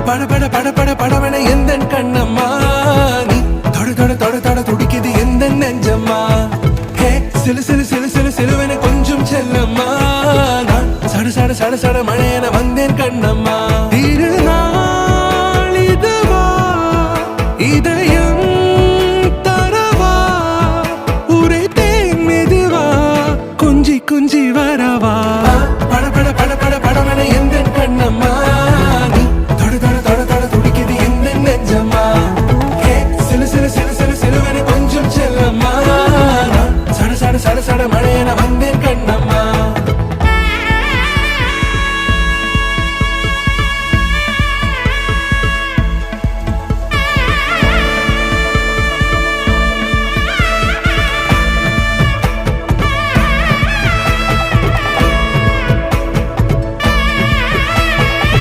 பட பட பட பட படவன எந்த கண்ணம்மா நீ தொட தொட தொட தொட துடிக்குது எந்த நெஞ்சம்மா ஹே சிலு சிலு சிலு சிலு சிலுவன கொஞ்சம் செல்லம்மா நான் சட சட சட சட மழை